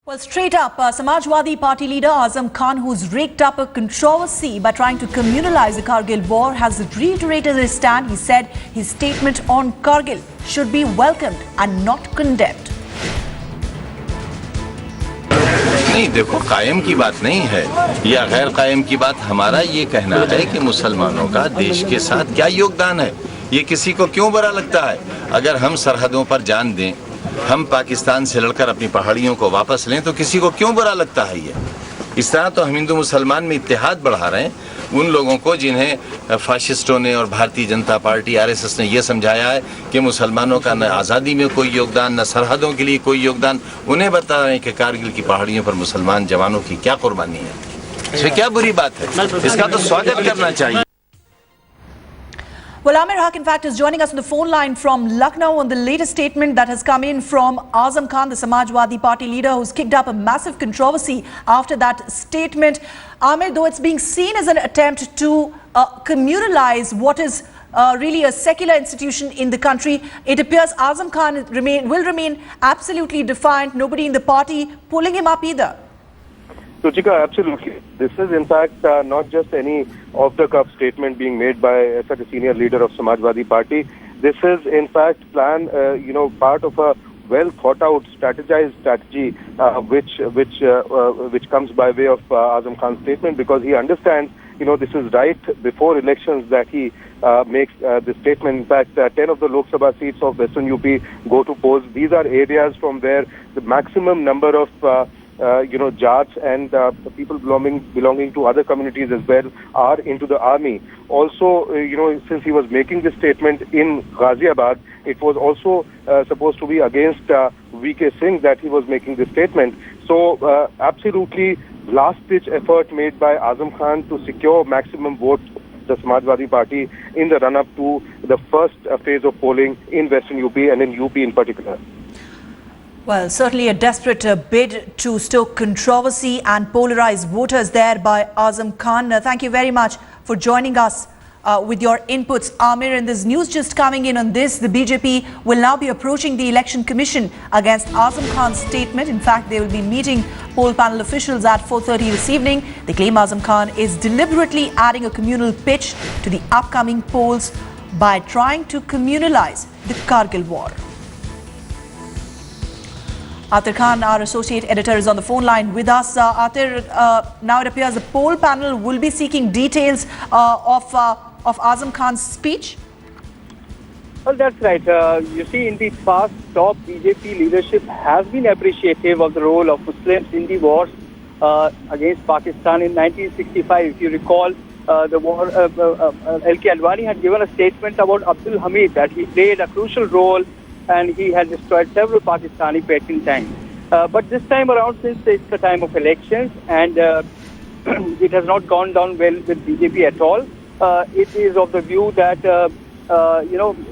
Well, straight up, Samajwadi Party leader Azam Khan, who's raked up a controversy by trying to communalize the Kargil war, has reiterated his stand. He said his statement on Kargil should be welcomed and not condemned. नहीं, देखो, कायम की बात नहीं है या गैर कायम की बात। हमारा ये कहना है कि मुसलमानों का देश के साथ क्या योगदान है, ये किसी को क्यों बुरा लगता है। अगर हम सरहदों पर जान दें, हम पाकिस्तान से लड़कर अपनी पहाड़ियों को वापस लें, तो किसी को क्यों बुरा लगता है। ये इस तरह तो हम हिंदू मुसलमान में इत्तेहाद बढ़ा रहे हैं उन लोगों को जिन्हें फाशिस्टों ने और भारतीय जनता पार्टी आरएसएस ने यह समझाया है कि मुसलमानों का न आज़ादी में कोई योगदान, न सरहदों के लिए कोई योगदान। उन्हें बता रहे हैं कि कारगिल की पहाड़ियों पर मुसलमान जवानों की क्या कुर्बानी है। इसमें क्या बुरी बात है, इसका तो स्वागत करना चाहिए। Well, Amir Haq, in fact, is joining us on the phone line from Lucknow on the latest statement that has come in from Azam Khan, the Samajwadi Party leader, who's kicked up a massive controversy after that statement. Amir, though it's being seen as an attempt to communalize what is really a secular institution in the country, it appears Azam Khan will remain absolutely defiant. Nobody in the party pulling him up either. Ruchika, absolutely. This is in fact not just any off-the-cuff statement being made by such a senior leader of Samajwadi Party. This is in fact part of a well thought out, strategized strategy which comes by way of Azam Khan's statement, because he understands this is right before elections that he makes this statement. In fact, 10 of the Lok Sabha seats of Western UP go to polls. These are areas from where the maximum number of Jats and people belonging to other communities as well are into the army. Also, since he was making this statement in Ghaziabad, it was also supposed to be against V.K. Singh that he was making this statement. So, absolutely last-ditch effort made by Azam Khan to secure maximum votes the Samajwadi Party in the run-up to the first phase of polling in Western UP and in UP in particular. Well, certainly a desperate bid to stoke controversy and polarize voters there by Azam Khan. Thank you very much for joining us with your inputs, Amir. And there's news just coming in on this. The BJP will now be approaching the Election Commission against Azam Khan's statement. In fact, they will be meeting poll panel officials at 4:30 this evening. They claim Azam Khan is deliberately adding a communal pitch to the upcoming polls by trying to communalize the Kargil war. Atir Khan, our associate editor, is on the phone line with us. Atir, now it appears the poll panel will be seeking details of Azam Khan's speech. Well, that's right. You see, in the past, top BJP leadership has been appreciative of the role of Muslims in the wars against Pakistan in 1965. If you recall, the war, L.K. Advani had given a statement about Abdul Hamid that he played a crucial role and he had destroyed several Pakistani petting tanks. But this time around, since it's the time of elections and it has not gone down well with BJP at all, it is of the view that,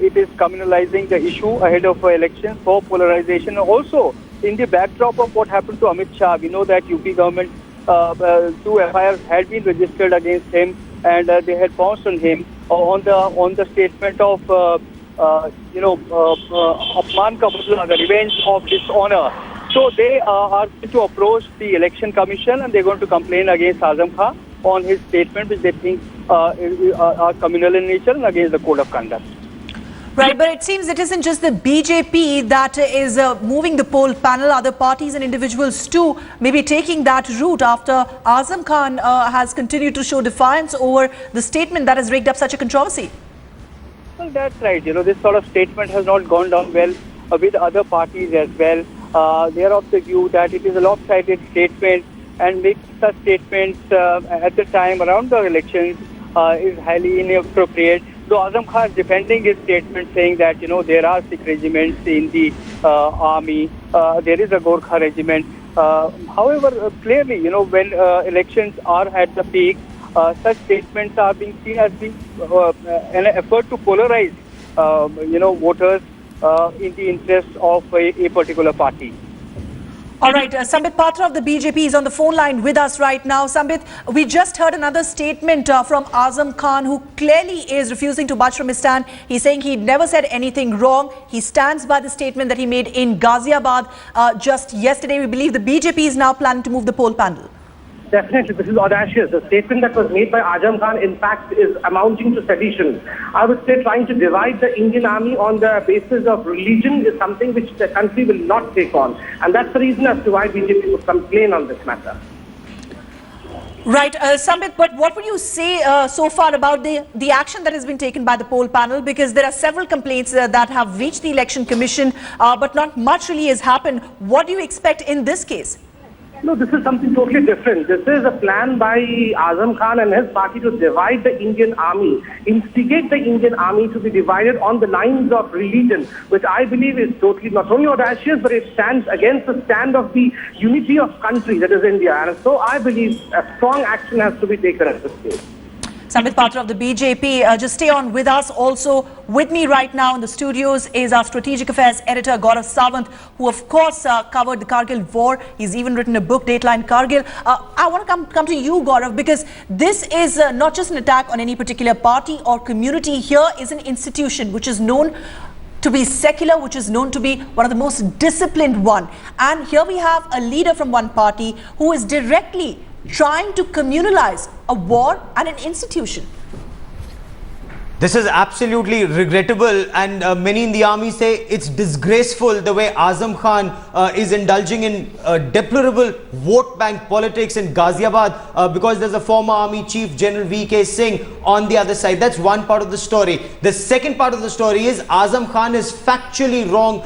it is communalizing the issue ahead of elections for polarization. Also, in the backdrop of what happened to Amit Shah, we know that UP government, 2 FIRs had been registered against him and they had pounced on him on the statement of Apman ka badla, the revenge of dishonor. So they are going to approach the Election Commission and they're going to complain against Azam Khan on his statement, which they think are communal in nature and against the code of conduct. Right, but it seems it isn't just the BJP that is moving the poll panel. Other parties and individuals too may be taking that route after Azam Khan has continued to show defiance over the statement that has raked up such a controversy. Well, that's right. This sort of statement has not gone down well with other parties as well. They are of the view that it is a lopsided statement, and making such statements at the time around the elections is highly inappropriate. So Azam Khan is defending his statement, saying that, there are Sikh regiments in the army. There is a Gorkha regiment. However, clearly, when elections are at the peak, such statements are being seen as being an effort to polarize, voters in the interest of a particular party. All right, Sambit Patra of the BJP is on the phone line with us right now. Sambit, we just heard another statement from Azam Khan, who clearly is refusing to budge from his stand. He's saying he never said anything wrong. He stands by the statement that he made in Ghaziabad just yesterday. We believe the BJP is now planning to move the poll panel. Definitely, this is audacious. The statement that was made by Azam Khan, in fact, is amounting to sedition. I would say trying to divide the Indian army on the basis of religion is something which the country will not take on. And that's the reason as to why BJP would complain on this matter. Right, Sambit, but what would you say so far about the action that has been taken by the poll panel? Because there are several complaints that have reached the Election Commission, but not much really has happened. What do you expect in this case? No, this is something totally different. This is a plan by Azam Khan and his party to divide the Indian army, instigate the Indian army to be divided on the lines of religion, which I believe is totally not only audacious, but it stands against the stand of the unity of country, that is India. And so I believe a strong action has to be taken at this stage. Sambit Patra of the BJP, just stay on with us. Also with me right now in the studios is our Strategic Affairs editor, Gaurav Sawant, who of course covered the Kargil war. He's even written a book, Dateline Kargil. I want to come to you, Gaurav, because this is not just an attack on any particular party or community. Here is an institution which is known to be secular, which is known to be one of the most disciplined one. And here we have a leader from one party who is directly trying to communalize a war and an institution. This is absolutely regrettable, and many in the army say it's disgraceful the way Azam Khan is indulging in deplorable vote bank politics in Ghaziabad because there's a former army chief, General V.K. Singh, on the other side. That's one part of the story. The second part of the story is Azam Khan is factually wrong.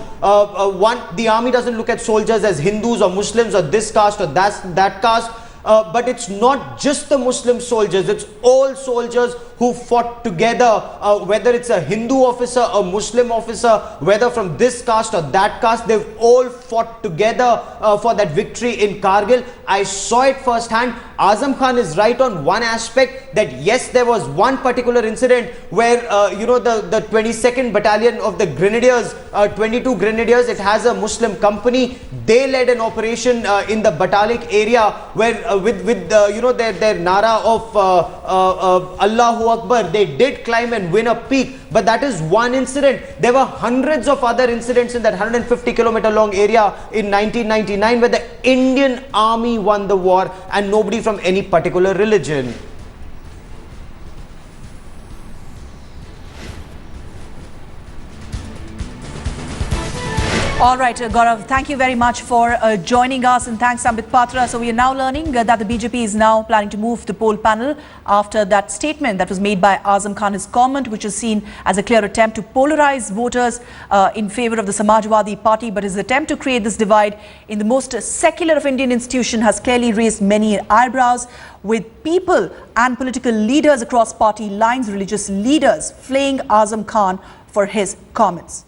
The army doesn't look at soldiers as Hindus or Muslims or this caste or that caste. But it's not just the Muslim soldiers, it's all soldiers who fought together, whether it's a Hindu officer, a Muslim officer, whether from this caste or that caste, they've all fought together for that victory in Kargil. I saw it firsthand. Azam Khan is right on one aspect, that yes, there was one particular incident where, the 22nd Battalion of the Grenadiers, 22 Grenadiers, it has a Muslim company. They led an operation in the Batalik area where with their nara of Allahu Akbar, they did climb and win a peak. But that is one incident. There were hundreds of other incidents in that 150-kilometer long area in 1999 where the Indian army won the war and nobody from any particular religion. All right, Gaurav, thank you very much for joining us, and thanks Sambit Patra. So we are now learning that the BJP is now planning to move the poll panel after that statement that was made by Azam Khan, his comment, which is seen as a clear attempt to polarize voters in favor of the Samajwadi Party. But his attempt to create this divide in the most secular of Indian institutions has clearly raised many eyebrows, with people and political leaders across party lines, religious leaders, flaying Azam Khan for his comments.